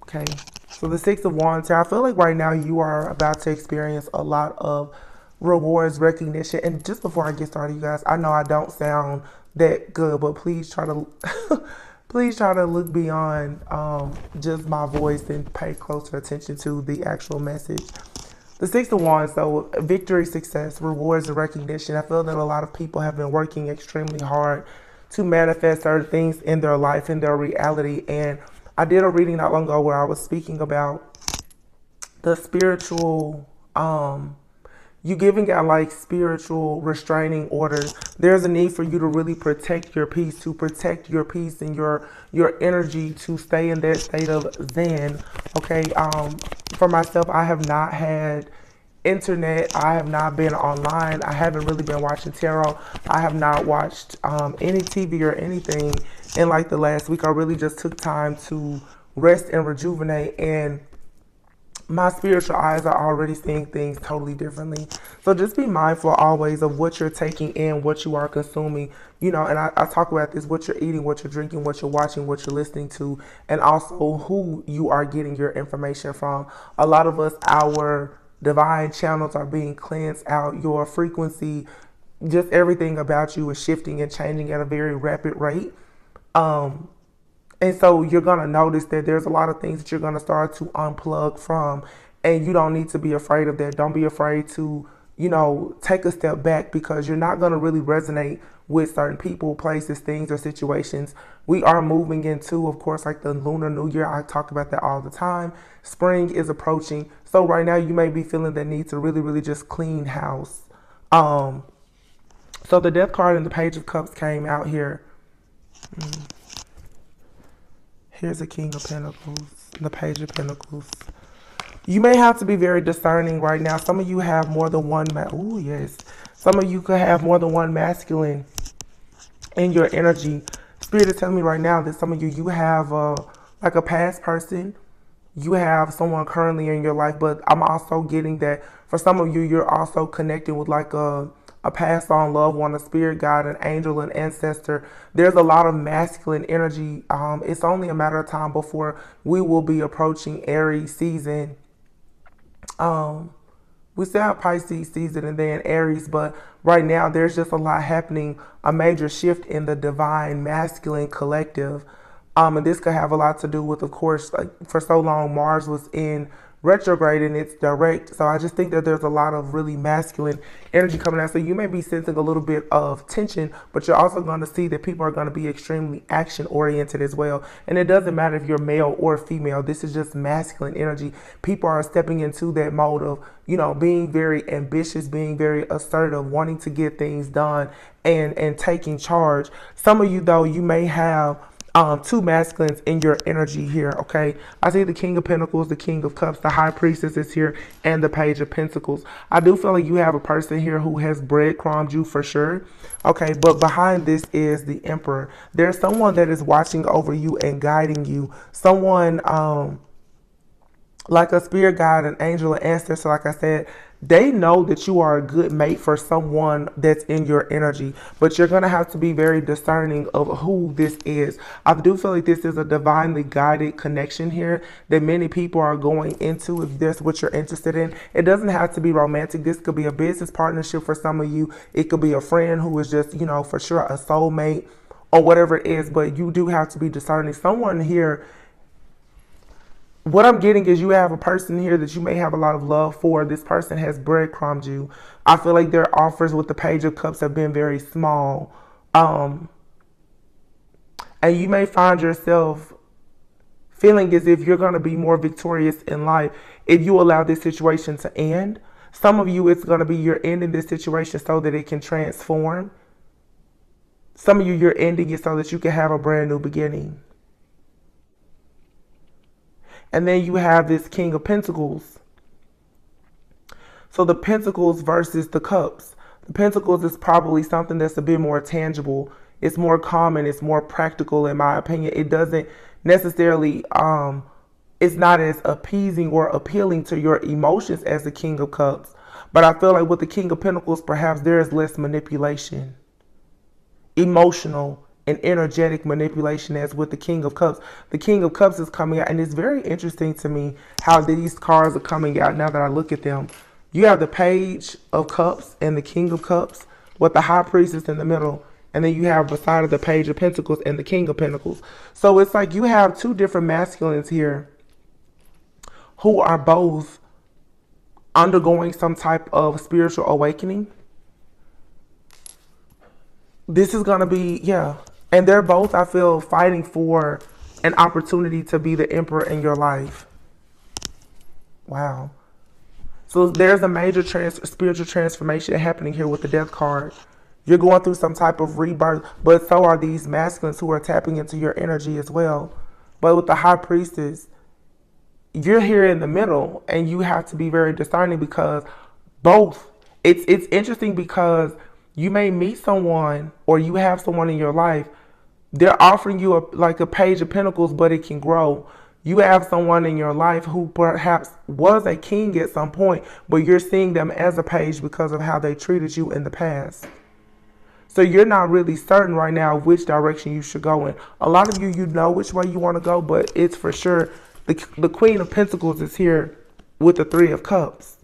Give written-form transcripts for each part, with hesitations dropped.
Okay. So the Six of Wands here, I feel like right now you are about to experience a lot of rewards, recognition. And just before I get started, you guys, I know I don't sound that good, but please try to please try to look beyond just my voice and pay closer attention to the actual message. The Six of Wands, though, victory, success, rewards, and recognition. I feel that a lot of people have been working extremely hard to manifest certain things in their life, in their reality. And I did a reading not long ago where I was speaking about the spiritual, you giving out like spiritual restraining orders. There's a need for you to really protect your peace, to protect your peace and your energy, to stay in that state of zen. Okay. For myself, I have not had internet. I have not been online. I haven't really been watching tarot. I have not watched any TV or anything in like the last week. I really just took time to rest and rejuvenate, and my spiritual eyes are already seeing things totally differently. So just be mindful always of what you're taking in, what you are consuming, you know, and I talk about this, what you're eating, what you're drinking, what you're watching, what you're listening to, and also who you are getting your information from. A lot of us, our divine channels are being cleansed out. Your frequency, just everything about you is shifting and changing at a very rapid rate. And so you're going to notice that there's a lot of things that you're going to start to unplug from, and you don't need to be afraid of that. Don't be afraid to, you know, take a step back, because you're not going to really resonate with certain people, places, things, or situations. We are moving into, of course, like the Lunar New Year. I talk about that all the time. Spring is approaching. So right now you may be feeling the need to really, really just clean house. So the Death card and the Page of Cups came out here. Here's the King of Pentacles, the Page of Pentacles. You may have to be very discerning right now. Some of you have more than one, oh yes. Some of you could have more than one masculine in your energy. Spirit is telling me right now that some of you have like a past person. You have someone currently in your life, but I'm also getting that for some of you, you're also connecting with like a passed on loved one, a spirit guide, an angel, an ancestor. There's a lot of masculine energy. It's only a matter of time before we will be approaching Aries season. We still have Pisces season and then Aries, but right now there's just a lot happening, a major shift in the divine masculine collective. And this could have a lot to do with, of course, like for so long Mars was in retrograde and it's direct. So I just think that there's a lot of really masculine energy coming out. So you may be sensing a little bit of tension, but you're also going to see that people are going to be extremely action oriented as well. And it doesn't matter if you're male or female. This is just masculine energy. People are stepping into that mode of, you know, being very ambitious, being very assertive, wanting to get things done and taking charge. Some of you, though, you may have two masculines in your energy here, okay? I see the King of Pentacles, the King of Cups, the High Priestess is here, and the Page of Pentacles. I do feel like you have a person here who has breadcrumbed you for sure, okay? But behind this is the Emperor. There's someone that is watching over you and guiding you. Someone like a spirit guide, an angel, an ancestor, like I said. They know that you are a good mate for someone that's in your energy, but you're going to have to be very discerning of who this is. I do feel like this is a divinely guided connection here that many people are going into if that's what you're interested in. It doesn't have to be romantic. This could be a business partnership for some of you. It could be a friend who is just, you know, for sure a soulmate or whatever it is, but you do have to be discerning. Someone here, what I'm getting is you have a person here that you may have a lot of love for. This person has breadcrumbed you. I feel like their offers with the Page of Cups have been very small. And you may find yourself feeling as if you're going to be more victorious in life if you allow this situation to end. Some of you, it's going to be you're ending this situation so that it can transform. Some of you, you're ending it so that you can have a brand new beginning. And then you have this King of Pentacles. So the Pentacles versus the Cups. The Pentacles is probably something that's a bit more tangible. It's more common. It's more practical, in my opinion. It doesn't necessarily, it's not as appeasing or appealing to your emotions as the King of Cups. But I feel like with the King of Pentacles, perhaps there is less manipulation. Emotional and energetic manipulation as with the King of Cups. The King of Cups is coming out, and it's very interesting to me how these cards are coming out now that I look at them. You have the Page of Cups and the King of Cups with the High Priestess in the middle. And then you have beside of the Page of Pentacles and the King of Pentacles. So it's like you have two different masculines here who are both undergoing some type of spiritual awakening. This is going to be, yeah. And they're both, I feel, fighting for an opportunity to be the emperor in your life. Wow. So there's a major spiritual transformation happening here with the Death card. You're going through some type of rebirth, but so are these masculines who are tapping into your energy as well. But with the High Priestess, you're here in the middle, and you have to be very discerning because both. It's interesting because you may meet someone or you have someone in your life. They're offering you like a Page of Pentacles, but it can grow. You have someone in your life who perhaps was a king at some point, but you're seeing them as a page because of how they treated you in the past. So you're not really certain right now which direction you should go in. A lot of you know which way you want to go, but it's for sure the Queen of Pentacles is here with the Three of Cups.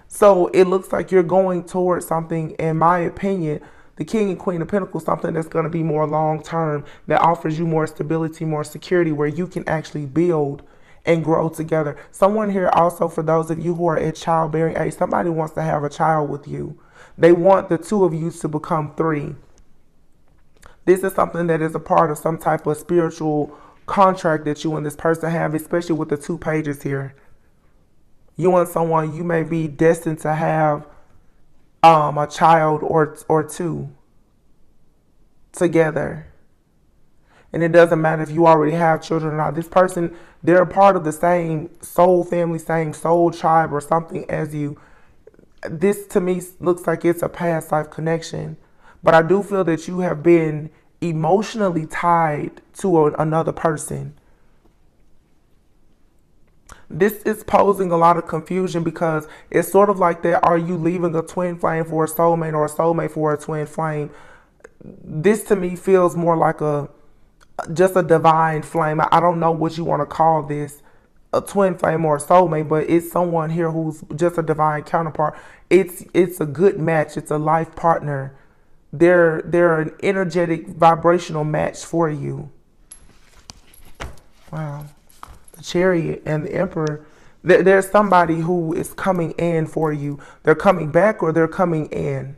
So it looks like you're going towards something, in my opinion, the King and Queen of Pentacles, something that's going to be more long-term, that offers you more stability, more security, where you can actually build and grow together. Someone here also, for those of you who are at childbearing age, somebody wants to have a child with you. They want the two of you to become three. This is something that is a part of some type of spiritual contract that you and this person have, especially with the two pages here. You and someone, you may be destined to have a child or two together. And it doesn't matter if you already have children or not. This person, they're a part of the same soul family, same soul tribe or something as you. This to me looks like it's a past life connection. But I do feel that you have been emotionally tied to another person. This is posing a lot of confusion because it's sort of like that. Are you leaving a twin flame for a soulmate or a soulmate for a twin flame? This to me feels more like just a divine flame. I don't know what you want to call this, a twin flame or a soulmate, but it's someone here who's just a divine counterpart. It's a good match. It's a life partner. They're an energetic, vibrational match for you. Wow. The Chariot and the Emperor. There's somebody who is coming in for you. They're coming back or they're coming in.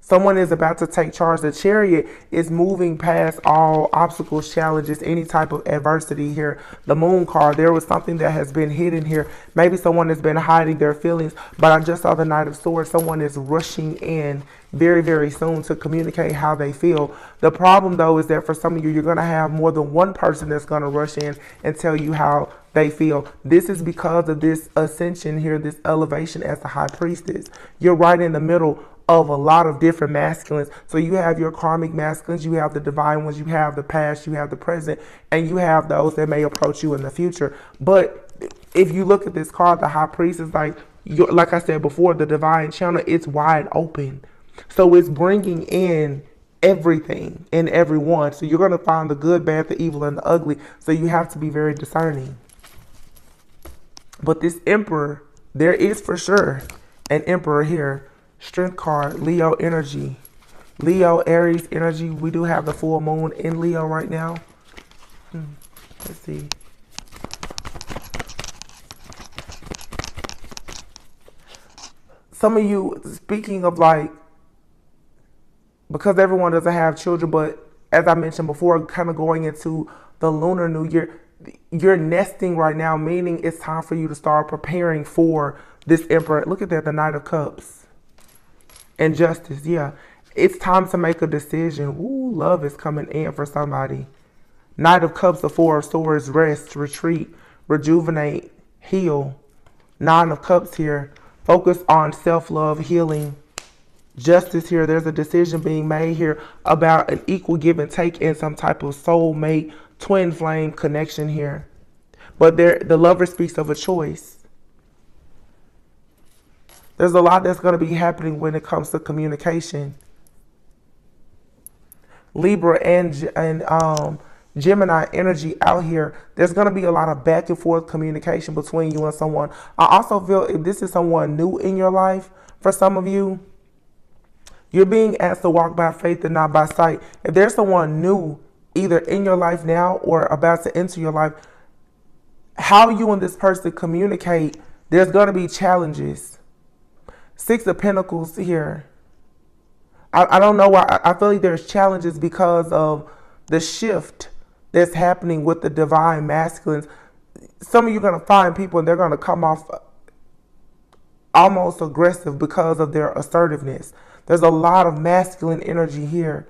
Someone is about to take charge. The Chariot is moving past all obstacles, challenges, any type of adversity here. The Moon card, there was something that has been hidden here. Maybe someone has been hiding their feelings, but I just saw the Knight of Swords. Someone is rushing in very, very soon to communicate how they feel. The problem, though, is that for some of you, you're going to have more than one person that's going to rush in and tell you how they feel. This is because of this ascension here, this elevation as the High Priestess. You're right in the middle of a lot of different masculines. So you have your karmic masculines, you have the divine ones, you have the past, you have the present, and you have those that may approach you in the future. But if you look at this card, the High Priest is like I said before, the divine channel, it's wide open. So it's bringing in everything and everyone. So you're going to find the good, bad, the evil, and the ugly. So you have to be very discerning. But this Emperor, there is for sure an Emperor here. Strength card, Leo energy. Leo, Aries energy. We do have the full moon in Leo right now. Let's see. Some of you, speaking of because everyone doesn't have children, but as I mentioned before, kind of going into the lunar new year, you're nesting right now, meaning it's time for you to start preparing for this Emperor. Look at that, the Knight of Cups. And Justice, yeah. It's time to make a decision. Ooh, love is coming in for somebody. Knight of Cups, the Four of Swords, rest, retreat, rejuvenate, heal. Nine of Cups here. Focus on self-love, healing. Justice here. There's a decision being made here about an equal give and take in some type of soulmate, twin flame connection here. But the Lover speaks of a choice. There's a lot that's going to be happening when it comes to communication. Libra and Gemini energy out here. There's going to be a lot of back and forth communication between you and someone. I also feel if this is someone new in your life, for some of you, you're being asked to walk by faith and not by sight. If there's someone new, either in your life now or about to enter your life, how you and this person communicate, there's going to be challenges. Six of Pentacles here. I don't know why. I feel like there's challenges because of the shift that's happening with the divine masculines. Some of you are going to find people and they're going to come off almost aggressive because of their assertiveness. There's a lot of masculine energy here.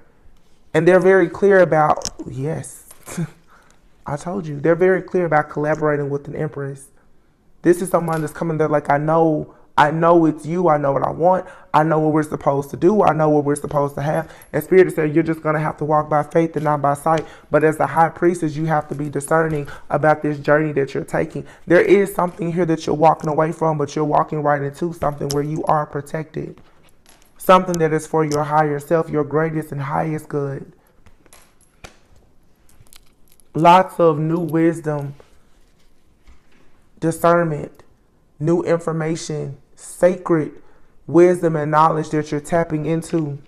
And they're very clear about, yes, I told you, they're very clear about collaborating with an Empress. This is someone that's coming there like, I know it's you. I know what I want. I know what we're supposed to do. I know what we're supposed to have. And Spirit said, you're just going to have to walk by faith and not by sight. But as the High Priestess, you have to be discerning about this journey that you're taking. There is something here that you're walking away from, but you're walking right into something where you are protected. Something that is for your higher self, your greatest and highest good. Lots of new wisdom, discernment, new information, sacred wisdom and knowledge that you're tapping into.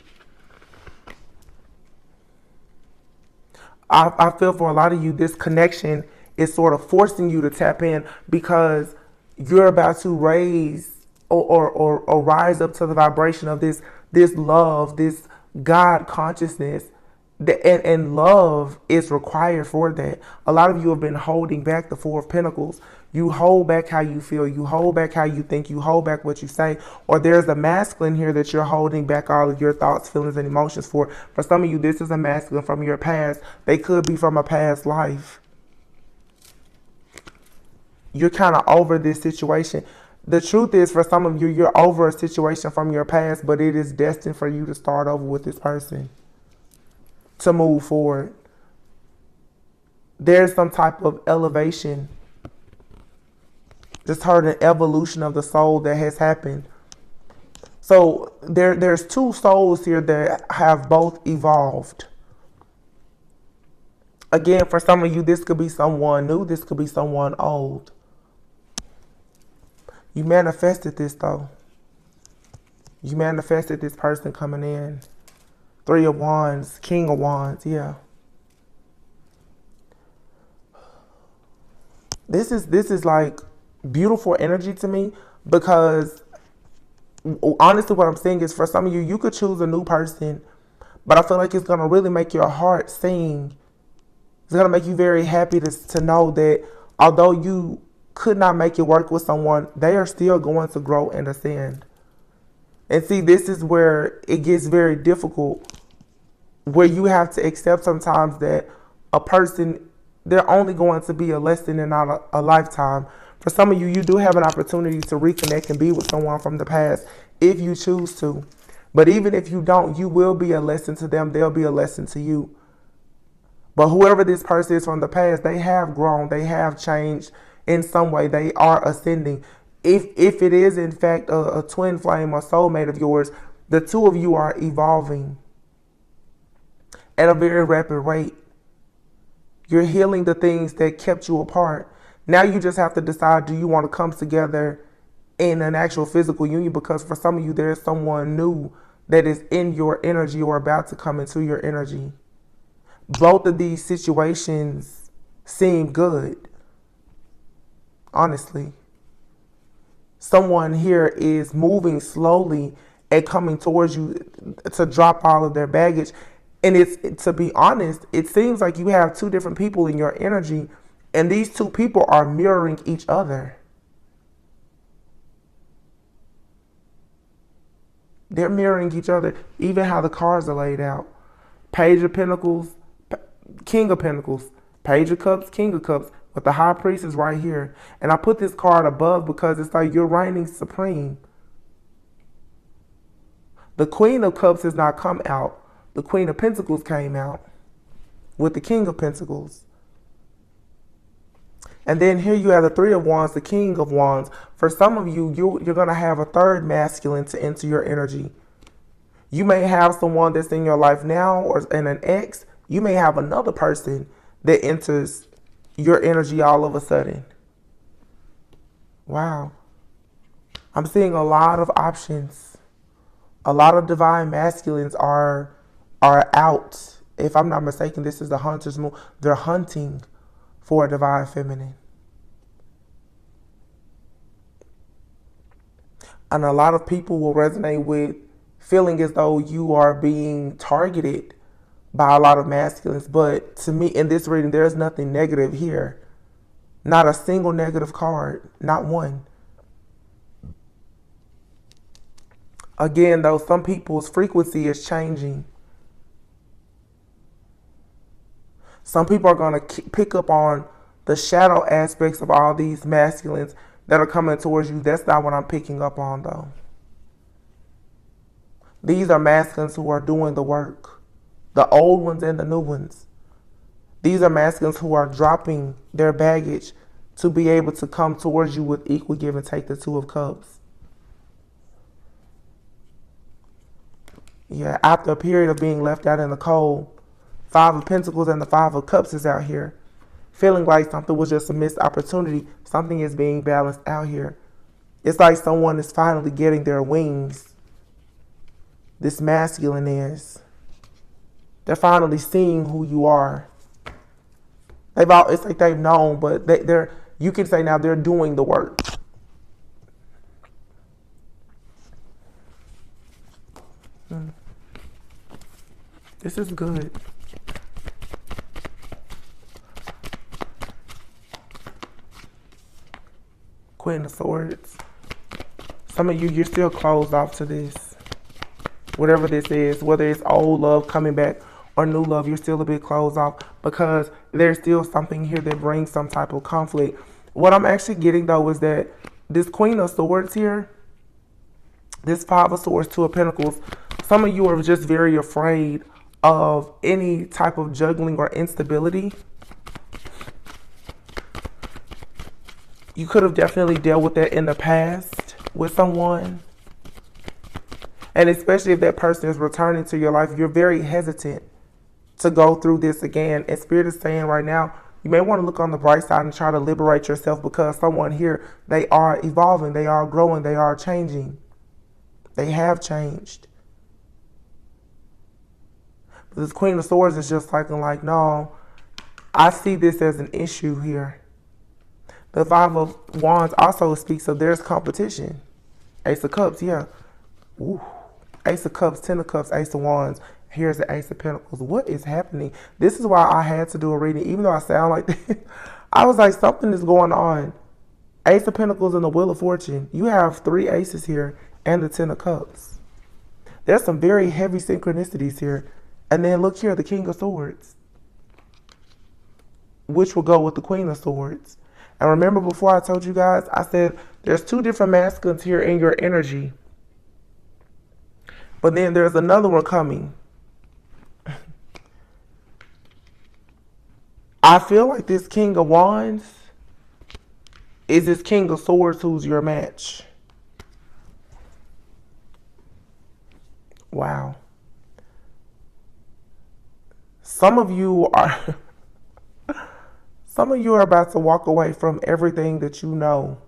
I feel for a lot of you, this connection is sort of forcing you to tap in because you're about to raise or rise up to the vibration of this love, this God consciousness. And love is required for that. A lot of you have been holding back the Four of Pentacles. You hold back how you feel. You hold back how you think. You hold back what you say. Or there's a masculine here that you're holding back all of your thoughts, feelings, and emotions for. For some of you, this is a masculine from your past. They could be from a past life. You're kind of over this situation. The truth is, for some of you, you're over a situation from your past, but it is destined for you to start over with this person. To move forward. There's some type of elevation. Just heard an evolution of the soul that has happened. So there's two souls here that have both evolved. Again, for some of you, this could be someone new. This could be someone old. You manifested this though. You manifested this person coming in. Three of Wands, King of Wands, yeah. This is like beautiful energy to me because honestly what I'm saying is for some of you, you could choose a new person, but I feel like it's going to really make your heart sing. It's going to make you very happy to know that although you could not make it work with someone, they are still going to grow and ascend. And see, this is where it gets very difficult, where you have to accept sometimes that a person, they're only going to be a lesson and not a lifetime. For some of you, you do have an opportunity to reconnect and be with someone from the past if you choose to. But even if you don't, you will be a lesson to them. They'll be a lesson to you. But whoever this person is from the past, they have grown. They have changed in some way. They are ascending. If it is, in fact, a twin flame or soulmate of yours, the two of you are evolving at a very rapid rate. You're healing the things that kept you apart. Now you just have to decide, do you want to come together in an actual physical union? Because for some of you, there's someone new that is in your energy or about to come into your energy. Both of these situations seem good, honestly. Someone here is moving slowly and coming towards you to drop all of their baggage. And to be honest, it seems like you have two different people in your energy, and these two people are mirroring each other. They're mirroring each other, even how the cards are laid out. Page of Pentacles, King of Pentacles, Page of Cups, King of Cups, but the High Priest is right here. And I put this card above because it's like you're reigning supreme. The Queen of Cups has not come out. The Queen of Pentacles came out with the King of Pentacles. And then here you have the Three of Wands, the King of Wands. For some of you, you're going to have a third masculine to enter your energy. You may have someone that's in your life now or in an ex. You may have another person that enters your energy all of a sudden. Wow. I'm seeing a lot of options. A lot of divine masculines are out. If I'm not mistaken, this is the hunter's moon. They're hunting for a divine feminine. And a lot of people will resonate with feeling as though you are being targeted by a lot of masculines. But to me, in this reading, there's nothing negative here. Not a single negative card. Not one. Again, though, some people's frequency is changing. Some people are going to pick up on the shadow aspects of all these masculines that are coming towards you. That's not what I'm picking up on, though. These are masculines who are doing the work. The old ones and the new ones. These are masculines who are dropping their baggage to be able to come towards you with equal give and take, the Two of Cups. Yeah, after a period of being left out in the cold, Five of Pentacles and the Five of Cups is out here. Feeling like something was just a missed opportunity. Something is being balanced out here. It's like someone is finally getting their wings. This masculine is. They're finally seeing who you are. It's like they've known, but they're, you can say now they're doing the work. This is good. Queen of Swords. Some of you, you're still closed off to this. Whatever this is, whether it's old love coming back or new love, you're still a bit closed off because there's still something here that brings some type of conflict. What I'm actually getting, though, is that this Queen of Swords here, this Five of Swords, Two of Pentacles, some of you are just very afraid of any type of juggling or instability. You could have definitely dealt with that in the past with someone. And especially if that person is returning to your life, you're very hesitant to go through this again. And Spirit is saying right now, you may want to look on the bright side and try to liberate yourself, because someone here, they are evolving, they are growing, they are changing. They have changed. But this Queen of Swords is just like, no, I see this as an issue here. The Five of Wands also speaks of there's competition. Ace of Cups, yeah. Ooh. Ace of Cups, Ten of Cups, Ace of Wands. Here's the Ace of Pentacles. What is happening? This is why I had to do a reading, even though I sound like this. I was like, something is going on. Ace of Pentacles and the Wheel of Fortune. You have three aces here and the Ten of Cups. There's some very heavy synchronicities here. And then look here, the King of Swords, which will go with the Queen of Swords. And remember, before I told you guys, I said there's two different masculines here in your energy. But then there's another one coming. I feel like this King of Wands is this King of Swords who's your match. Wow. Some of you are about to walk away from everything that you know,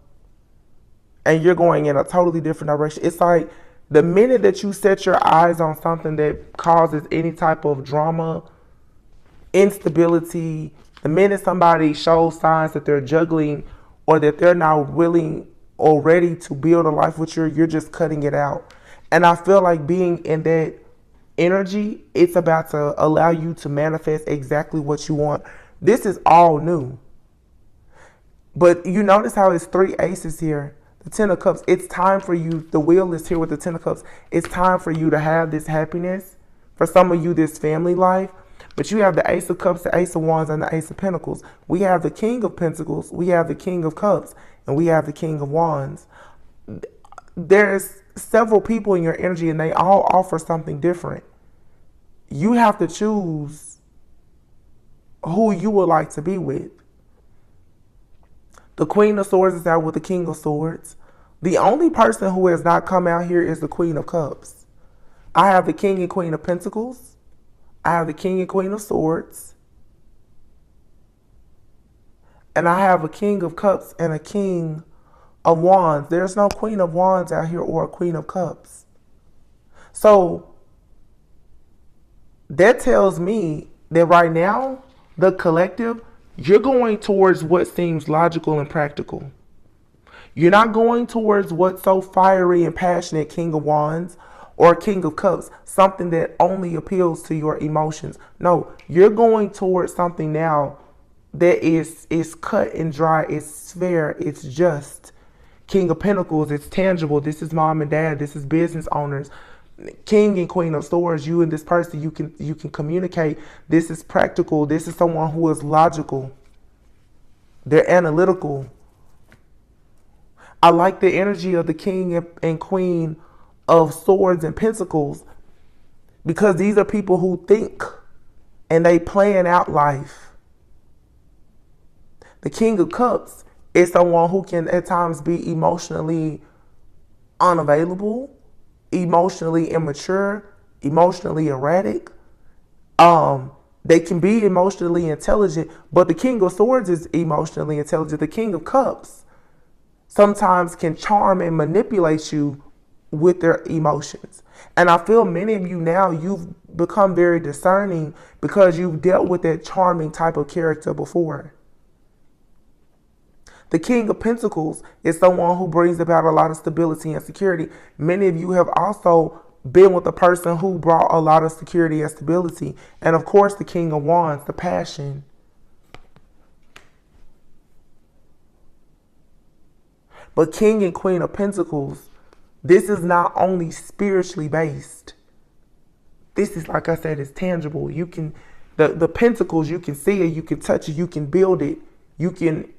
and you're going in a totally different direction. It's like the minute that you set your eyes on something that causes any type of drama, instability, the minute somebody shows signs that they're juggling or that they're not willing or ready to build a life with you, you're just cutting it out. And I feel like being in that energy, it's about to allow you to manifest exactly what you want. This is all new. But you notice how it's three aces here. The Ten of Cups. It's time for you. The Wheel is here with the Ten of Cups. It's time for you to have this happiness. For some of you, this family life. But you have the Ace of Cups, the Ace of Wands, and the Ace of Pentacles. We have the King of Pentacles. We have the King of Cups. And we have the King of Wands. There's several people in your energy, and they all offer something different. You have to choose who you would like to be with. The Queen of Swords is out with the King of Swords. The only person who has not come out here is the Queen of Cups. I have the King and Queen of Pentacles. I have the King and Queen of Swords. And I have a King of Cups and a King of Wands. There's no Queen of Wands out here or a Queen of Cups. So that tells me that right now, the collective, you're going towards what seems logical and practical. You're not going towards what's so fiery and passionate, King of Wands or King of Cups, something that only appeals to your emotions. No, you're going towards something now that is cut and dry, it's fair, it's just. King of Pentacles, it's tangible. This is mom and dad, this is business owners. King and Queen of Swords, you and this person, you can communicate. This is practical. This is someone who is logical. They're analytical. I like the energy of the King and Queen of Swords and Pentacles because these are people who think and they plan out life. The King of Cups is someone who can at times be emotionally unavailable, emotionally immature, emotionally erratic. They can be emotionally intelligent, but the King of Swords is emotionally intelligent. The King of Cups sometimes can charm and manipulate you with their emotions. And I feel many of you now, you've become very discerning because you've dealt with that charming type of character before. The King of Pentacles is someone who brings about a lot of stability and security. Many of you have also been with a person who brought a lot of security and stability. And of course, the King of Wands, the passion. But King and Queen of Pentacles, this is not only spiritually based. This is, like I said, it's tangible. You can, the pentacles, you can see it, you can touch it, you can build it. You can,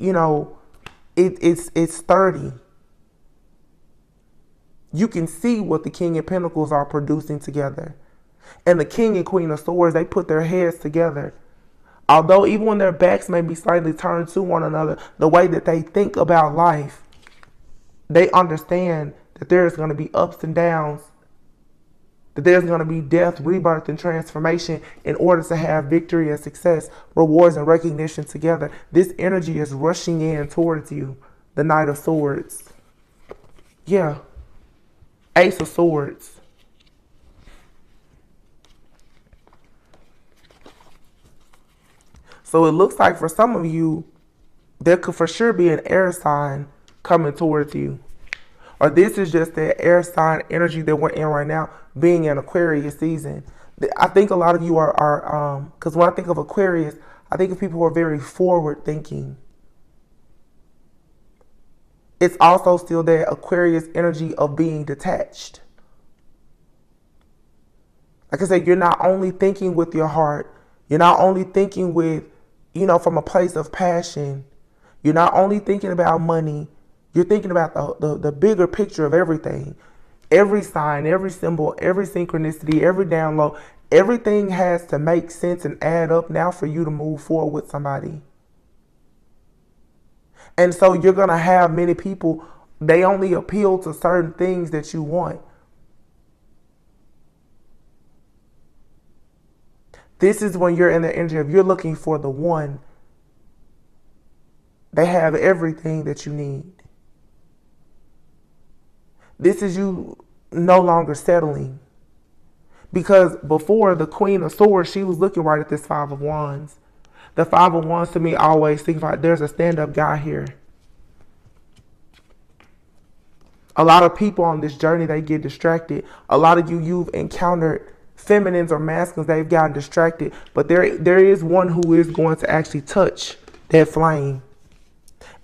it's sturdy. You can see what the King and Pentacles are producing together. And the King and Queen of Swords, they put their heads together. Although even when their backs may be slightly turned to one another, the way that they think about life, they understand that there's going to be ups and downs, that there's going to be death, rebirth, and transformation in order to have victory and success, rewards and recognition together. This energy is rushing in towards you. The Knight of Swords. Yeah. Ace of Swords. So it looks like for some of you, there could for sure be an air sign coming towards you. Or this is just the air sign energy that we're in right now, being in Aquarius season. I think a lot of you are because when I think of Aquarius, I think of people who are very forward thinking. It's also still that Aquarius energy of being detached. Like I said, you're not only thinking with your heart, you're not only thinking with, from a place of passion. You're not only thinking about money, you're thinking about the bigger picture of everything. Every sign, every symbol, every synchronicity, every download, everything has to make sense and add up now for you to move forward with somebody. And so you're going to have many people, they only appeal to certain things that you want. This is when you're in the energy of you're looking for the one. They have everything that you need. This is you no longer settling. Because before, the Queen of Swords, she was looking right at this Five of Wands. The Five of Wands to me always signifies there's a stand-up guy here. A lot of people on this journey, they get distracted. A lot of you've encountered feminines or masculines, they've gotten distracted. But there is one who is going to actually touch that flame.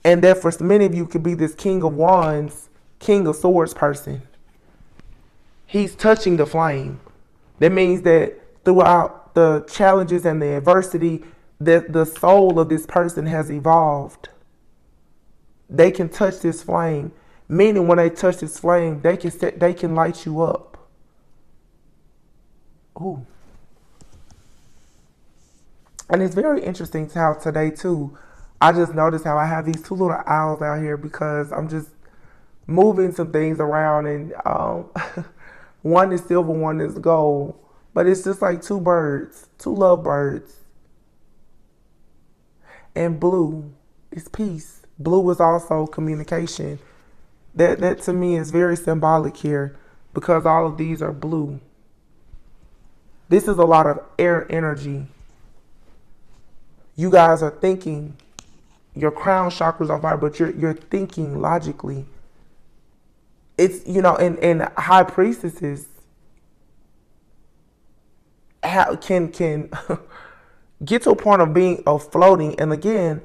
And that for many of you could be this King of Wands, King of Swords person. He's touching the flame. That means that throughout the challenges and the adversity, that the soul of this person has evolved. They can touch this flame. Meaning when they touch this flame, they can light you up. Ooh. And it's very interesting how today too, I just noticed how I have these two little owls out here because I'm just moving some things around and One is silver, one is gold. But it's just like two birds, two love birds. And blue is peace. Blue is also communication. That to me is very symbolic here because all of these are blue. This is a lot of air energy. You guys are thinking, your crown chakra's on fire, but you're thinking logically. It's, you know, and high priestesses can get to a point of floating. And again,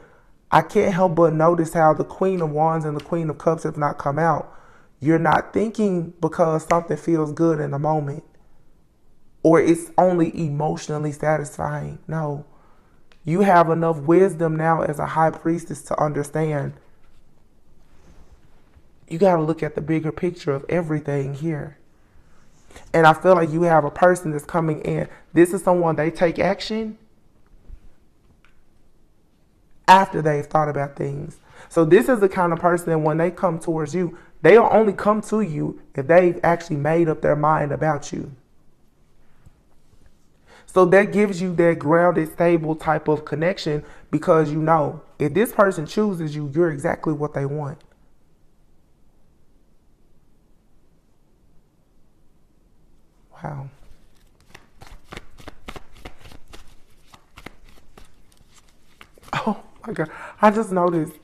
I can't help but notice how the Queen of Wands and the Queen of Cups have not come out. You're not thinking because something feels good in the moment, or it's only emotionally satisfying. No, you have enough wisdom now as a high priestess to understand. You got to look at the bigger picture of everything here. And I feel like you have a person that's coming in. This is someone, they take action after they've thought about things. So this is the kind of person that when they come towards you, they'll only come to you if they've actually made up their mind about you. So that gives you that grounded, stable type of connection because you know if this person chooses you, you're exactly what they want. Wow. Oh my God. I just noticed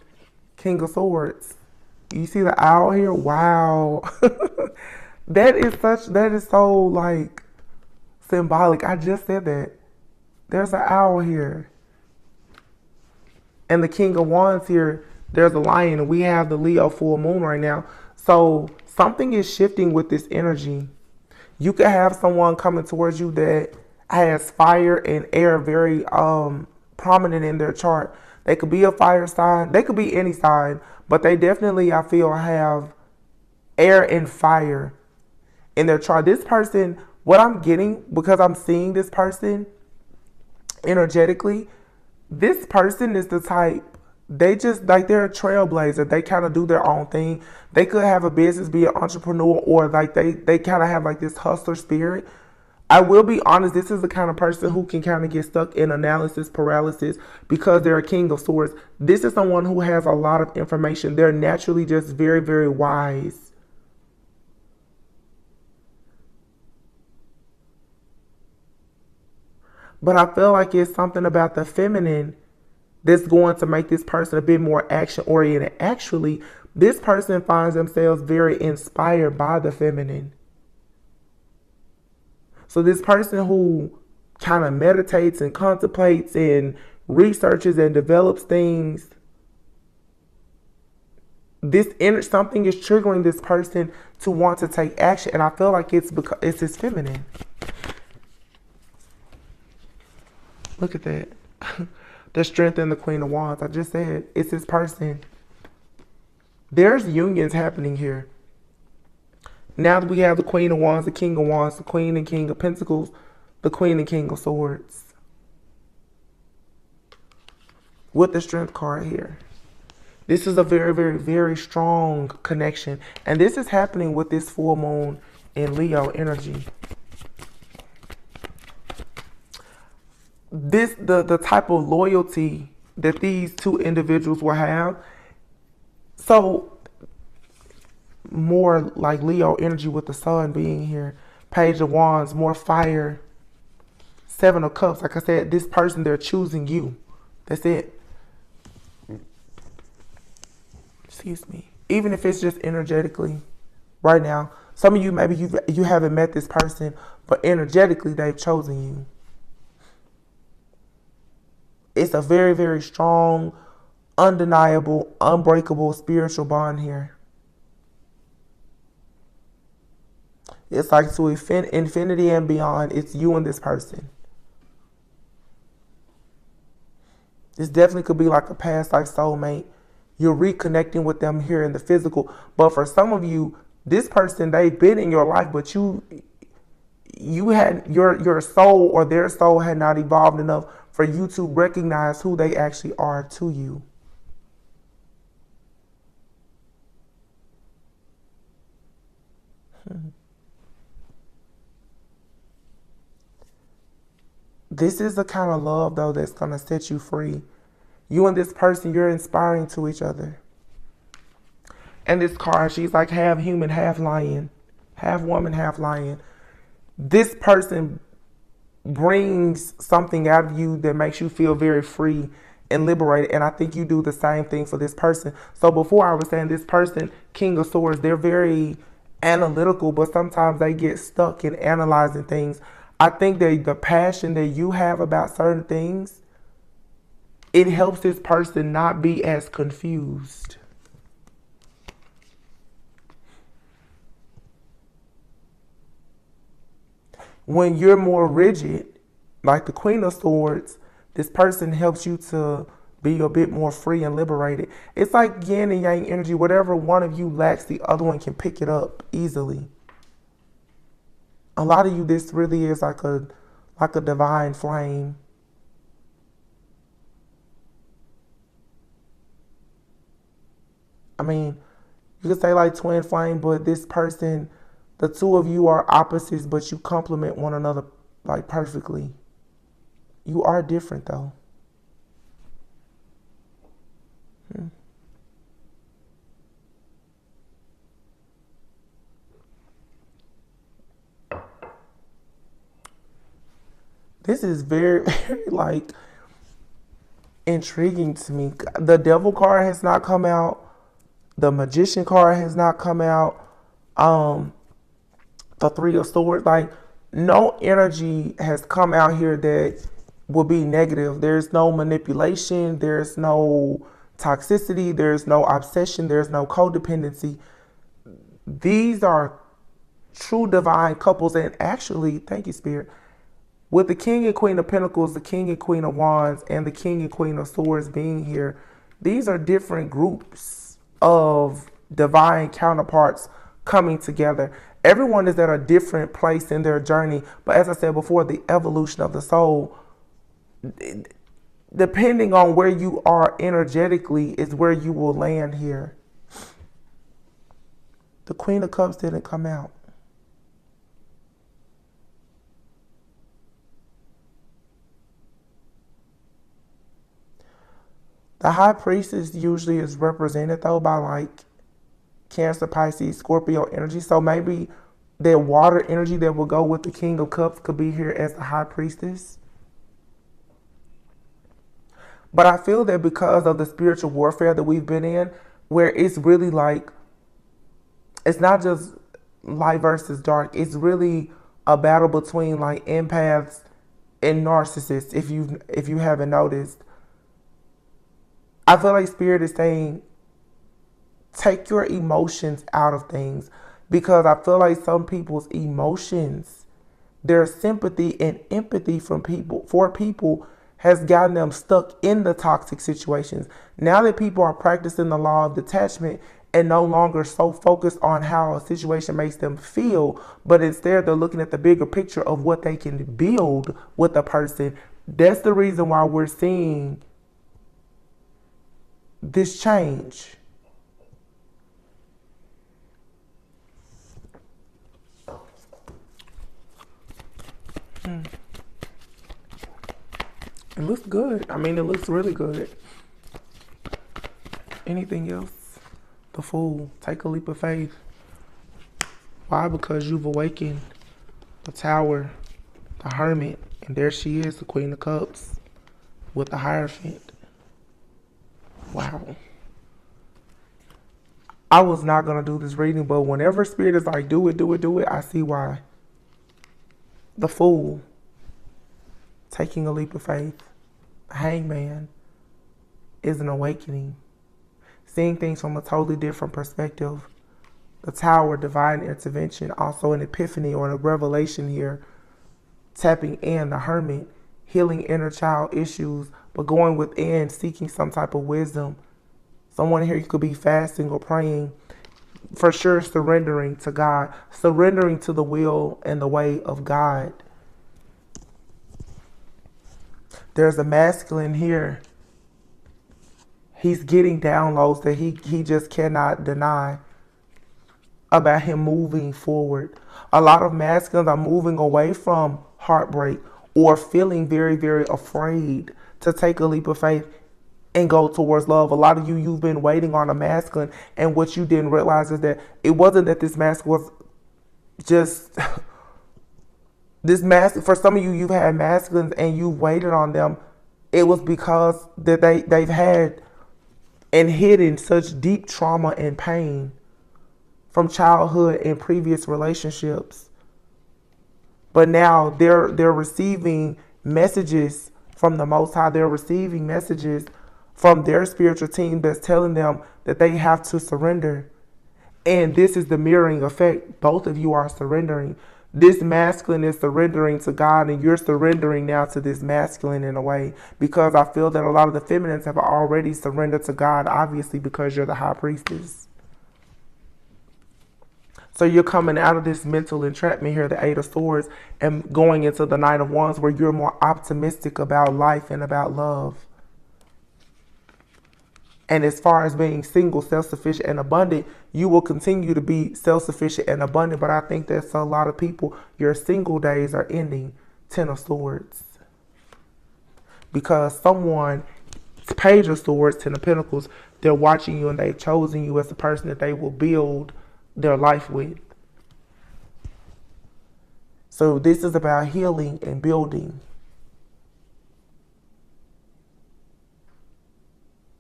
King of Swords. You see the owl here? Wow. That is so like symbolic. I just said that. There's an owl here. And the King of Wands here, there's a lion. And we have the Leo full moon right now. So something is shifting with this energy. You could have someone coming towards you that has fire and air very prominent in their chart. They could be a fire sign. They could be any sign. But they definitely, I feel, have air and fire in their chart. This person, what I'm getting, because I'm seeing this person energetically, this person is the type, they just, like, they're a trailblazer. They kind of do their own thing. They could have a business, be an entrepreneur, or like they kind of have like this hustler spirit. I will be honest, this is the kind of person who can kind of get stuck in analysis paralysis because they're a King of Swords. This is someone who has a lot of information. They're naturally just very, very wise. But I feel like it's something about the feminine that's going to make this person a bit more action oriented. Actually, this person finds themselves very inspired by the feminine. So this person who kind of meditates and contemplates and researches and develops things, this inner something is triggering this person to want to take action. And I feel like it's because it's his feminine. Look at that. The strength in the Queen of Wands. I just said it's this person. There's unions happening here. Now that we have the Queen of Wands, the King of Wands, the Queen and King of Pentacles, the Queen and King of Swords. With the Strength card here. This is a very, very, very strong connection. And this is happening with this full moon in Leo energy. The type of loyalty that these two individuals will have. So more like Leo energy with the sun being here. Page of Wands, more fire. Seven of Cups. Like I said, this person, they're choosing you. That's it. Excuse me. Even if it's just energetically right now. Some of you, maybe you haven't met this person, but energetically they've chosen you. It's a very, very strong, undeniable, unbreakable spiritual bond here. It's like to infinity and beyond. It's you and this person. This definitely could be like a past life soulmate. You're reconnecting with them here in the physical. But for some of you, this person, they've been in your life, but you had your soul or their soul had not evolved enough for you to recognize who they actually are to you. This is the kind of love, though, that's going to set you free. You and this person, you're inspiring to each other. And this card, she's like half human, half lion. Half woman, half lion. This person brings something out of you that makes you feel very free and liberated. And I think you do the same thing for this person. So before I was saying this person, King of Swords, they're very analytical, but sometimes they get stuck in analyzing things. I think that the passion that you have about certain things, it helps this person not be as confused. When you're more rigid, like the Queen of Swords, this person helps you to be a bit more free and liberated. It's like yin and yang energy. Whatever one of you lacks, the other one can pick it up easily. A lot of you, this really is like a divine flame. I mean, you could say like twin flame, but this person, the two of you are opposites, but you complement one another like perfectly. You are different though. This is very, very like intriguing to me. The Devil card has not come out. The Magician card has not come out. The Three of Swords, like no energy has come out here that will be negative. There's no manipulation. There's no toxicity. There's no obsession. There's no codependency. These are true divine couples. And actually, thank you, Spirit. With the King and Queen of Pentacles, the King and Queen of Wands, and the King and Queen of Swords being here, these are different groups of divine counterparts coming together. Everyone is at a different place in their journey. But as I said before, the evolution of the soul, depending on where you are energetically, is where you will land here. The Queen of Cups didn't come out. The High Priestess usually is represented though by like Cancer, Pisces, Scorpio energy. So maybe that water energy that will go with the King of Cups could be here as the High Priestess. But I feel that because of the spiritual warfare that we've been in, where it's really like, it's not just light versus dark. It's really a battle between like empaths and narcissists, if you haven't noticed. I feel like Spirit is saying, take your emotions out of things, because I feel like some people's emotions, their sympathy and empathy for people has gotten them stuck in the toxic situations. Now that people are practicing the law of detachment and no longer so focused on how a situation makes them feel, but instead they're looking at the bigger picture of what they can build with a person. That's the reason why we're seeing this change. It looks good. I mean, it looks really good. Anything else? The Fool. Take a leap of faith. Why? Because you've awakened. The Tower. The Hermit. And there she is, the Queen of Cups. With the Hierophant. Wow. I was not going to do this reading, but whenever Spirit is like, do it, do it, do it, I see why. The Fool. Taking a leap of faith. Hangman is an awakening. Seeing things from a totally different perspective. The Tower, divine intervention, also an epiphany or a revelation here. Tapping in. The Hermit, healing inner child issues, but going within, seeking some type of wisdom. Someone here, you could be fasting or praying. For sure, surrendering to God. Surrendering to the will and the way of God. There's a masculine here. He's getting downloads that he just cannot deny about him moving forward. A lot of masculines are moving away from heartbreak or feeling very, very afraid to take a leap of faith and go towards love. A lot of you, you've been waiting on a masculine, and what you didn't realize is that it wasn't that this masculine was just this mask. For some of you, you've had masculines and you waited on them. It was because that they've had and hidden such deep trauma and pain from childhood and previous relationships. But now they're receiving messages from the Most High. They're receiving messages from their spiritual team that's telling them that they have to surrender. And this is the mirroring effect. Both of you are surrendering. This masculine is surrendering to God, and you're surrendering now to this masculine in a way, because I feel that a lot of the feminines have already surrendered to God, obviously, because you're the high priestess. So you're coming out of this mental entrapment here, the Eight of Swords, and going into the Knight of Wands, where you're more optimistic about life and about love. And as far as being single, self-sufficient, and abundant, you will continue to be self-sufficient and abundant. But I think that's a lot of people, your single days are ending. Ten of Swords. Because someone, Page of Swords, Ten of Pentacles, they're watching you and they've chosen you as the person that they will build their life with. So this is about healing and building.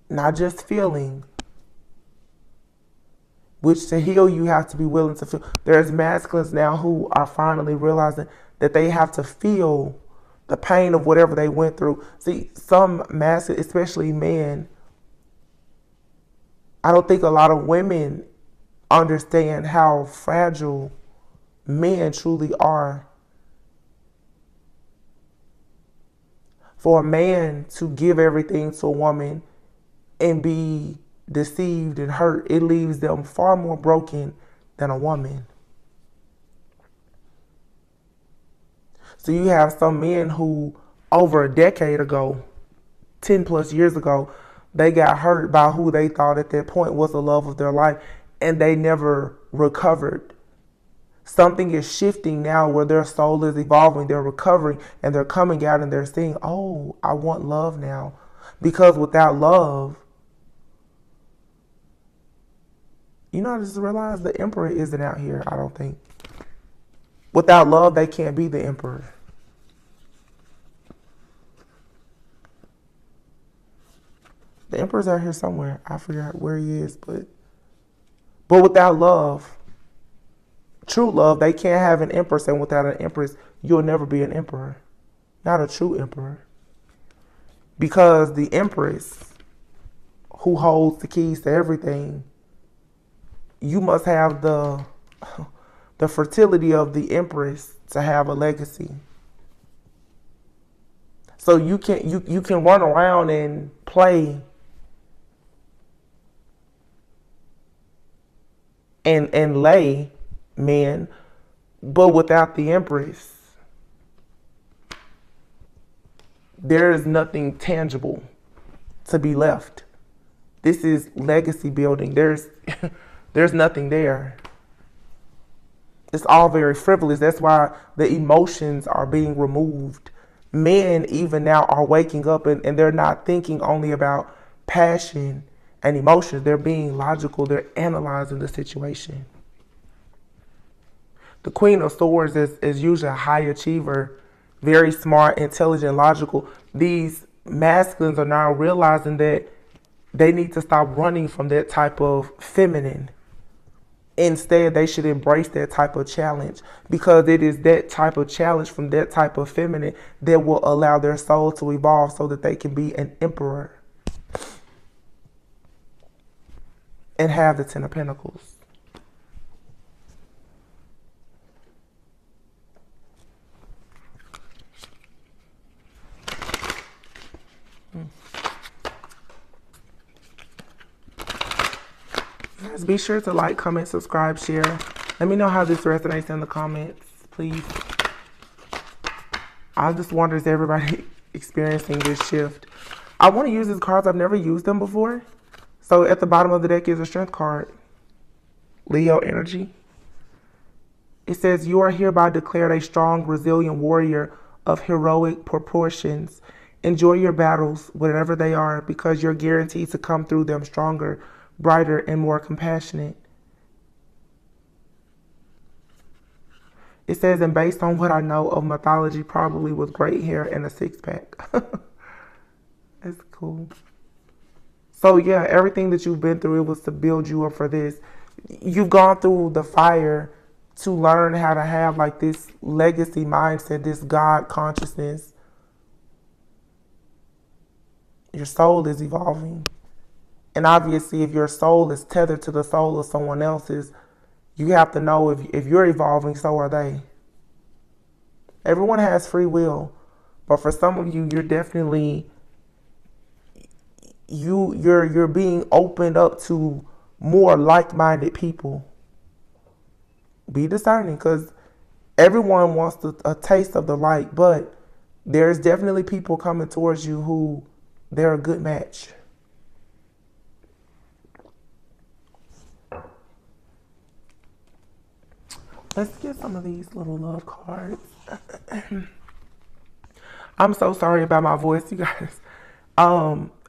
Not just feeling, which to heal you have to be willing to feel. There's masculines now who are finally realizing that they have to feel the pain of whatever they went through. See, some masculines, especially men, I don't think a lot of women understand how fragile men truly are. For a man to give everything to a woman and be deceived and hurt, it leaves them far more broken than a woman. So you have some men who over a decade ago, 10 plus years ago, they got hurt by who they thought at that point was the love of their life, and they never recovered. Something is shifting now where their soul is evolving, they're recovering, and they're coming out and they're saying, oh, I want love now. Because without love, you know, I just realized the emperor isn't out here, I don't think. Without love, they can't be the emperor. The emperor's out here somewhere. I forgot where he is, but without love, true love, they can't have an empress, and without an empress, you'll never be an emperor. Not a true emperor. Because the empress, who holds the keys to everything, you must have the fertility of the empress to have a legacy. So you can run around and play and lay men, but without the empress, there is nothing tangible to be left. This is legacy building. There's nothing there. It's all very frivolous. That's why the emotions are being removed. Men even now are waking up and they're not thinking only about passion and emotions. They're being logical. They're analyzing the situation. The Queen of Swords is usually a high achiever, very smart, intelligent, logical. These masculines are now realizing that they need to stop running from that type of feminine. Instead, they should embrace that type of challenge, because it is that type of challenge from that type of feminine that will allow their soul to evolve so that they can be an emperor and have the Ten of Pentacles. Guys, be sure to like, comment, subscribe, share. Let me know how this resonates in the comments, please. I just wonder, is everybody experiencing this shift? I want to use these cards. I've never used them before. So at the bottom of the deck is a strength card. Leo energy. It says, you are hereby declared a strong, resilient warrior of heroic proportions. Enjoy your battles, whatever they are, because you're guaranteed to come through them stronger, brighter, and more compassionate. It says, and based on what I know of mythology, probably with great hair and a six-pack. That's cool. So yeah, everything that you've been through, it was to build you up for this. You've gone through the fire to learn how to have like this legacy mindset, this God consciousness. Your soul is evolving. And obviously, if your soul is tethered to the soul of someone else's, you have to know if you're evolving, so are they. Everyone has free will. But for some of you, you're definitely, you're being opened up to more like-minded people. Be discerning, because everyone wants a taste of the light, but there's definitely people coming towards you who they're a good match. Let's get some of these little love cards. I'm so sorry about my voice, you guys.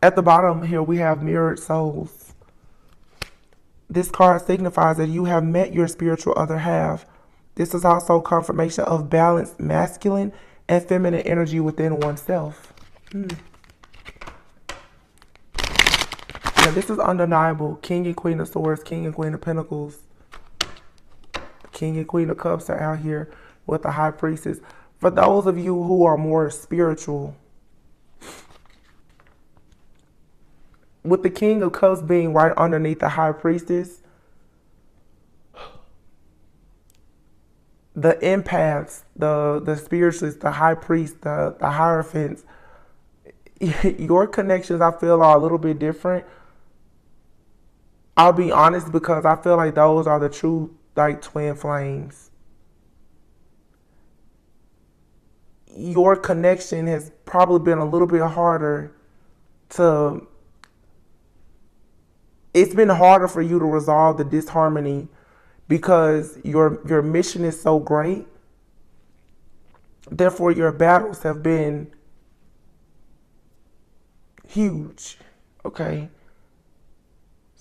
At the bottom here, we have mirrored souls. This card signifies that you have met your spiritual other half. This is also confirmation of balanced masculine and feminine energy within oneself. Yeah, this is undeniable. King and Queen of Swords, King and Queen of Pentacles. King and Queen of Cups are out here with the High Priestess. For those of you who are more spiritual, with the King of Cups being right underneath the High Priestess, the empaths, the spiritualists, the High Priest, the Hierophants, your connections, I feel, are a little bit different. I'll be honest, because I feel like those are the true, like, twin flames. Your connection has probably been a little bit harder to, it's been harder for you to resolve the disharmony because your mission is so great. Therefore, your battles have been huge. Okay.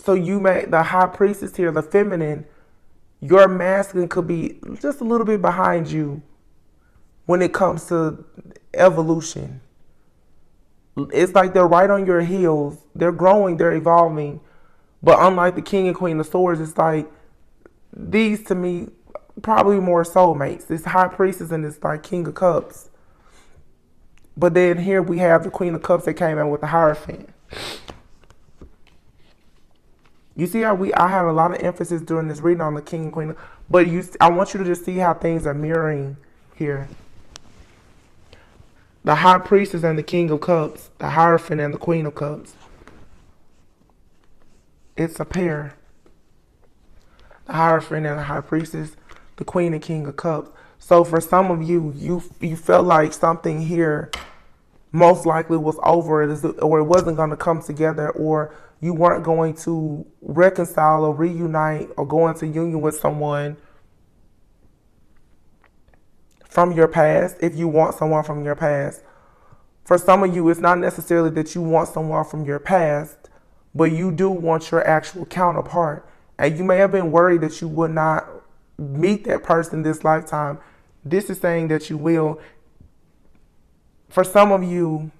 So you may, the High Priestess here, the feminine, your masculine could be just a little bit behind you when it comes to evolution. It's like they're right on your heels. They're growing, they're evolving. But unlike the King and Queen of Swords, it's like, these to me, probably more soulmates. This High Priestess and this like King of Cups. But then here we have the Queen of Cups that came out with the Hierophant. You see how I had a lot of emphasis during this reading on the King and Queen. But I want you to just see how things are mirroring here. The High Priestess and the King of Cups. The Hierophant and the Queen of Cups. It's a pair. The Hierophant and the High Priestess. The Queen and King of Cups. So for some of you, you felt like something here most likely was over, or it wasn't going to come together, or you weren't going to reconcile or reunite or go into union with someone from your past, if you want someone from your past. For some of you, it's not necessarily that you want someone from your past, but you do want your actual counterpart. And you may have been worried that you would not meet that person this lifetime. This is saying that you will. For some of you,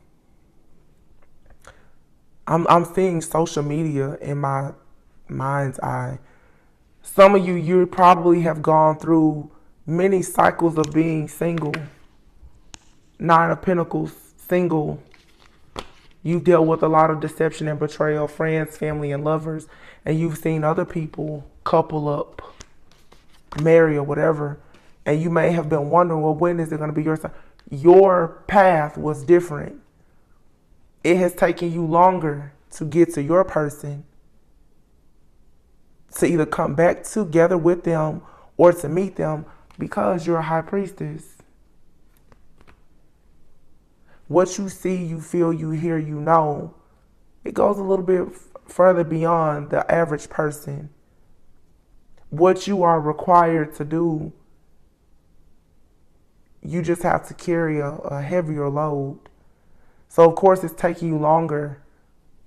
I'm seeing social media in my mind's eye. Some of you probably have gone through many cycles of being single. Nine of Pentacles, single. You've dealt with a lot of deception and betrayal, friends, family, and lovers. And you've seen other people couple up, marry, or whatever. And you may have been wondering, well, when is it going to be your time? Your path was different. It has taken you longer to get to your person, to either come back together with them or to meet them, because you're a High Priestess. What you see, you feel, you hear, you know, it goes a little bit further beyond the average person. What you are required to do, you just have to carry a heavier load. So of course it's taking you longer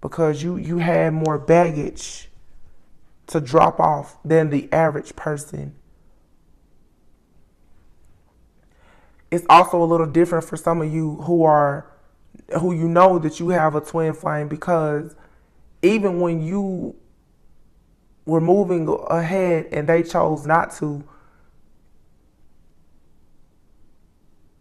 because you had more baggage to drop off than the average person. It's also a little different for some of you who you know that you have a twin flame, because even when you were moving ahead and they chose not to,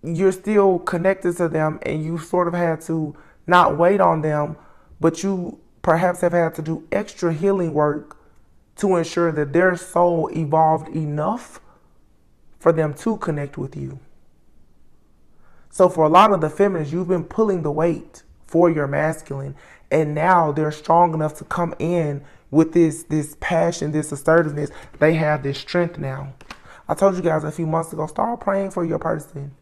you're still connected to them, and you sort of had to not wait on them, but you perhaps have had to do extra healing work to ensure that their soul evolved enough for them to connect with you. So for a lot of the feminists, you've been pulling the weight for your masculine, and now they're strong enough to come in with this passion, this assertiveness. They have this strength now. I told you guys a few months ago, start praying for your person.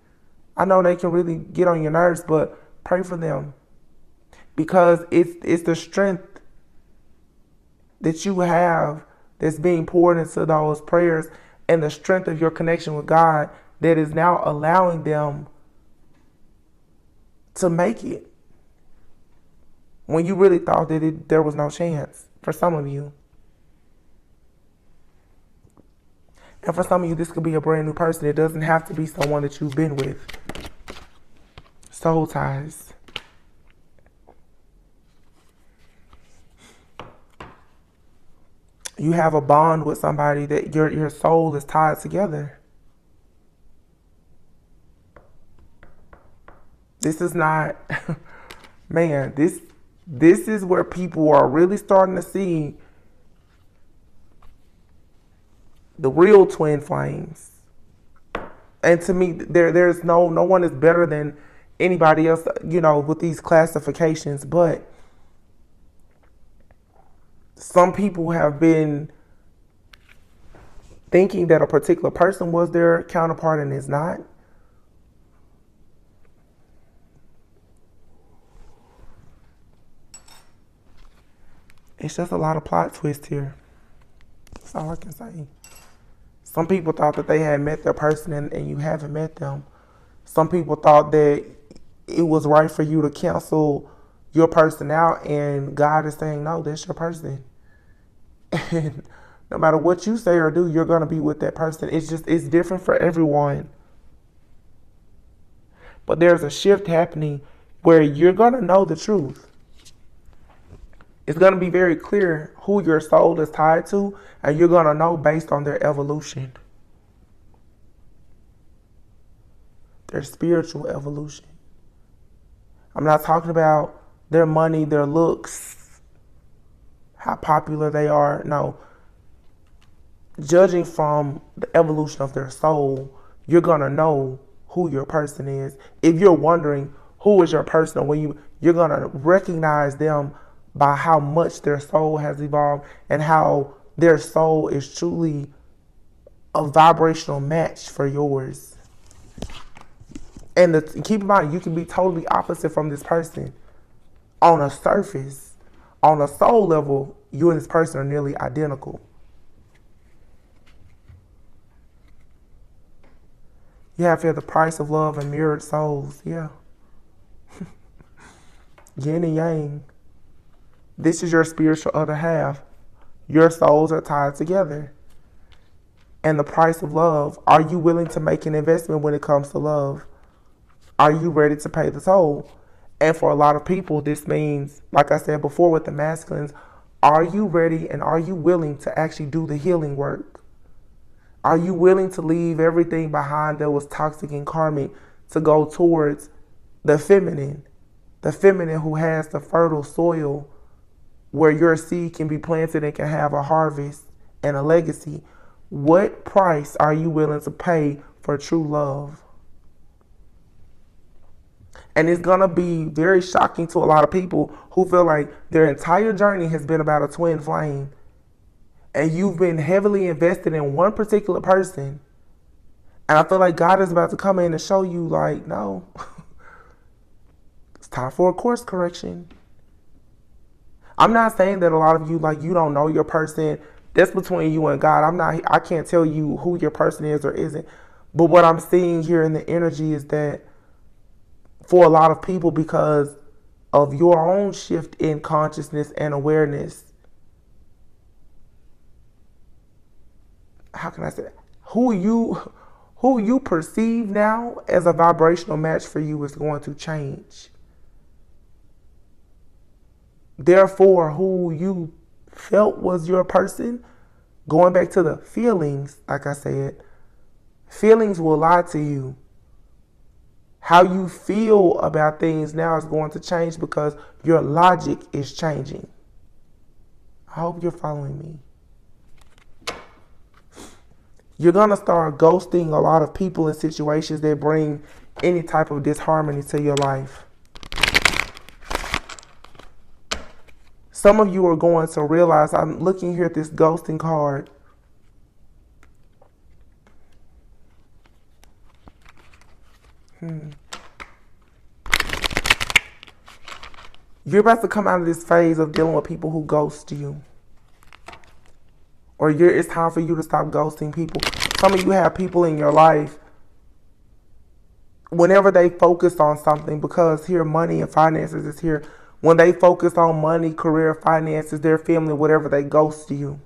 I know they can really get on your nerves, but pray for them, because it's the strength that you have that's being poured into those prayers, and the strength of your connection with God that is now allowing them to make it when you really thought that there was no chance for some of you. And for some of you, this could be a brand new person. It doesn't have to be someone that you've been with. Soul ties. You have a bond with somebody that your soul is tied together. This is not, man, this is where people are really starting to see the real twin flames. And to me, there's no one is better than anybody else, with these classifications. But some people have been thinking that a particular person was their counterpart, and is not. It's just a lot of plot twists here. That's all I can say. Some people thought that they had met their person, and you haven't met them. Some people thought that it was right for you to cancel your person out, and God is saying, no, that's your person. And no matter what you say or do, you're going to be with that person. It's different for everyone. But there's a shift happening where you're going to know the truth. It's going to be very clear who your soul is tied to, and you're going to know based on their evolution. Their spiritual evolution. I'm not talking about their money, their looks, how popular they are. No. Judging from the evolution of their soul, you're going to know who your person is. If you're wondering who is your person, you're going to recognize them by how much their soul has evolved, and how their soul is truly a vibrational match for yours. And keep in mind, you can be totally opposite from this person. On a surface, on a soul level, you and this person are nearly identical. You have here the price of love and mirrored souls. Yeah. Yin and yang. This is your spiritual other half. Your souls are tied together. And the price of love. Are you willing to make an investment when it comes to love? Are you ready to pay the toll? And for a lot of people, this means, like I said before with the masculines, are you ready and are you willing to actually do the healing work? Are you willing to leave everything behind that was toxic and karmic to go towards the feminine who has the fertile soil where your seed can be planted and can have a harvest and a legacy? What price are you willing to pay for true love? And it's going to be very shocking to a lot of people who feel like their entire journey has been about a twin flame. And you've been heavily invested in one particular person. And I feel like God is about to come in and show you, like, no. It's time for a course correction. I'm not saying that a lot of you, like, you don't know your person. That's between you and God. I can't tell you who your person is or isn't. But what I'm seeing here in the energy is that for a lot of people, because of your own shift in consciousness and awareness, how can I say that? Who you perceive now as a vibrational match for you is going to change. Therefore, who you felt was your person, going back to the feelings, like I said, feelings will lie to you. How you feel about things now is going to change because your logic is changing. I hope you're following me. You're going to start ghosting a lot of people in situations that bring any type of disharmony to your life. Some of you are going to realize, I'm looking here at this ghosting card. You're about to come out of this phase of dealing with people who ghost you. Or it's time for you to stop ghosting people. Some of you have people in your life, whenever they focus on something, because here money and finances is here. When they focus on money, career, finances, their family, whatever, they ghost you.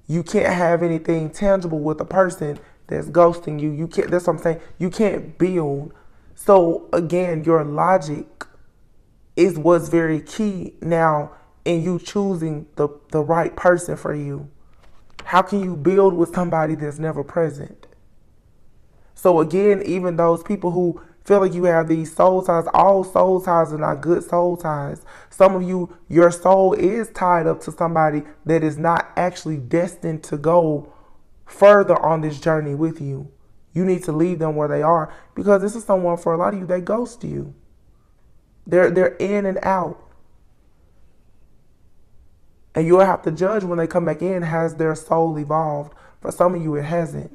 You can't have anything tangible with a person that's ghosting you. You can't. That's what I'm saying. You can't build. So again, your logic is what's very key now in you choosing the right person for you. How can you build with somebody that's never present? So again, even those people who feel like you have these soul ties, all soul ties are not good soul ties. Some of you, your soul is tied up to somebody that is not actually destined to go further on this journey with you. You need to leave them where they are, because this is someone, for a lot of you, they ghost you. They're in and out. And you'll have to judge when they come back in, has their soul evolved? For some of you, it hasn't.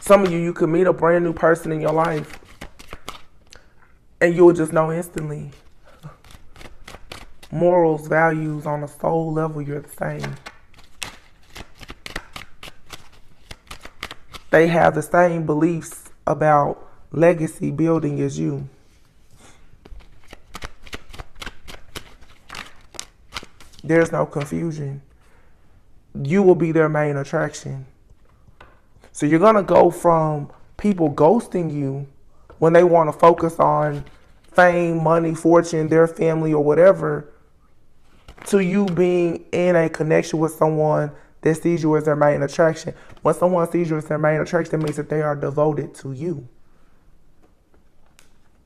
Some of you, you could meet a brand new person in your life and you'll just know instantly. Morals, values, on a soul level, you're the same. They have the same beliefs about legacy building as you. There's no confusion. You will be their main attraction. So you're going to go from people ghosting you when they want to focus on fame, money, fortune, their family, or whatever, to you being in a connection with someone that sees you as their main attraction. When someone sees you as their main attraction, that means that they are devoted to you.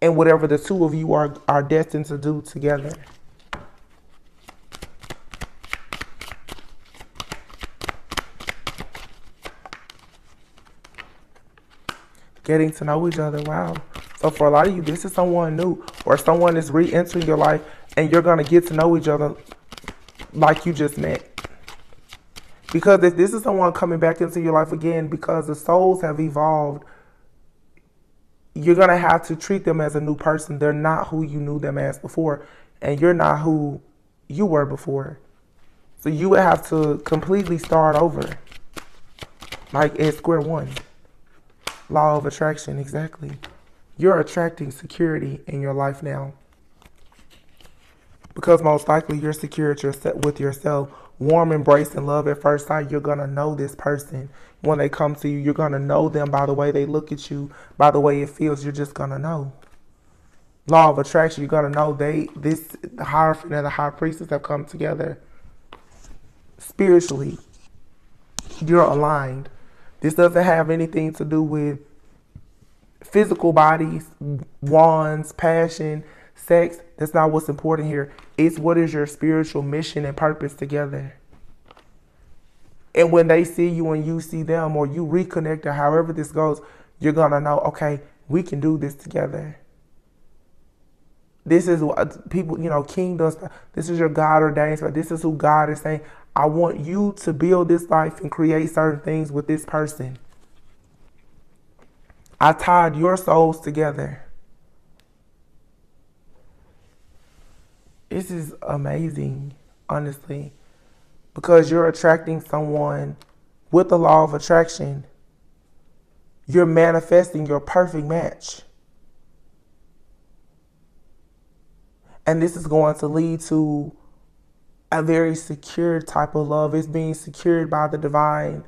And whatever the two of you are destined to do together. Getting to know each other. Wow. So for a lot of you, this is someone new, or someone is re-entering your life, and you're going to get to know each other like you just met. Because if this is someone coming back into your life again, because the souls have evolved, you're going to have to treat them as a new person. They're not who you knew them as before, and you're not who you were before. So you would have to completely start over, like at square one. Law of attraction, exactly. You're attracting security in your life now. Because most likely you're secure with yourself. Warm embrace and love at first sight. You're going to know this person. When they come to you, you're going to know them by the way they look at you, by the way it feels. You're just going to know. Law of attraction, you're going to know the Hierophant and the High Priestess have come together. Spiritually, you're aligned. This doesn't have anything to do with physical bodies, wands, passion, sex. That's not what's important here. It's what is your spiritual mission and purpose together. And when they see you and you see them, or you reconnect, or however this goes, you're going to know, okay, we can do this together. This is what people, kingdoms, this is your God ordained. This is who God is saying, I want you to build this life and create certain things with this person. I tied your souls together. This is amazing, honestly, because you're attracting someone with the law of attraction. You're manifesting your perfect match. And this is going to lead to a very secure type of love. It's being secured by the divine.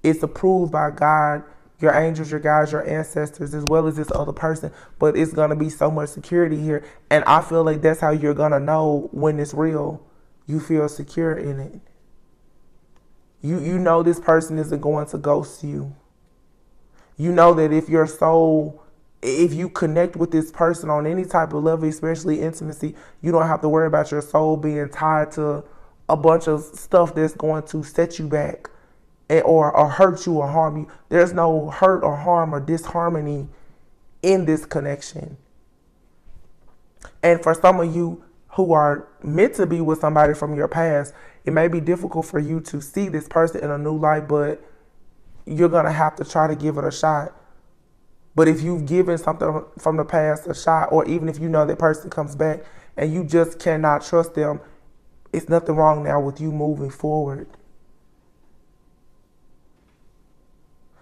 It's approved by God, your angels, your guides, your ancestors, as well as this other person. But it's going to be so much security here. And I feel like that's how you're going to know when it's real. You feel secure in it. You know this person isn't going to ghost you. You know that if you connect with this person on any type of level, especially intimacy, you don't have to worry about your soul being tied to a bunch of stuff that's going to set you back or hurt you or harm you. There's no hurt or harm or disharmony in this connection. And for some of you who are meant to be with somebody from your past, it may be difficult for you to see this person in a new light, but you're going to have to try to give it a shot. But if you've given something from the past a shot, or even if you know that person comes back and you just cannot trust them, it's nothing wrong now with you moving forward.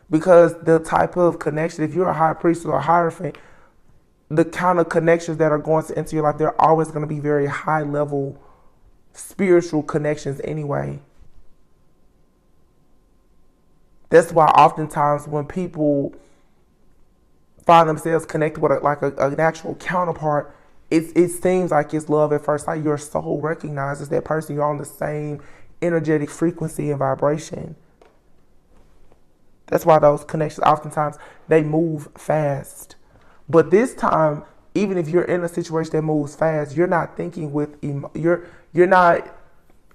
Because the type of connection, if you're a high priest or a hierophant, the kind of connections that are going to enter your life, they're always going to be very high level spiritual connections anyway. That's why oftentimes when people find themselves connected with an actual counterpart, it seems like it's love at first sight. Your soul recognizes that person. You're on the same energetic frequency and vibration. That's why those connections oftentimes they move fast. But this time, even if you're in a situation that moves fast, you're not thinking with you're not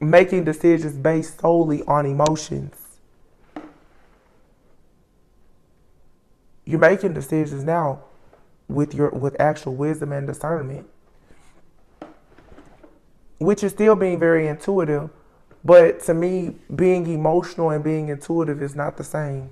making decisions based solely on emotions. You're making decisions now with actual wisdom and discernment, which is still being very intuitive. But to me, being emotional and being intuitive is not the same.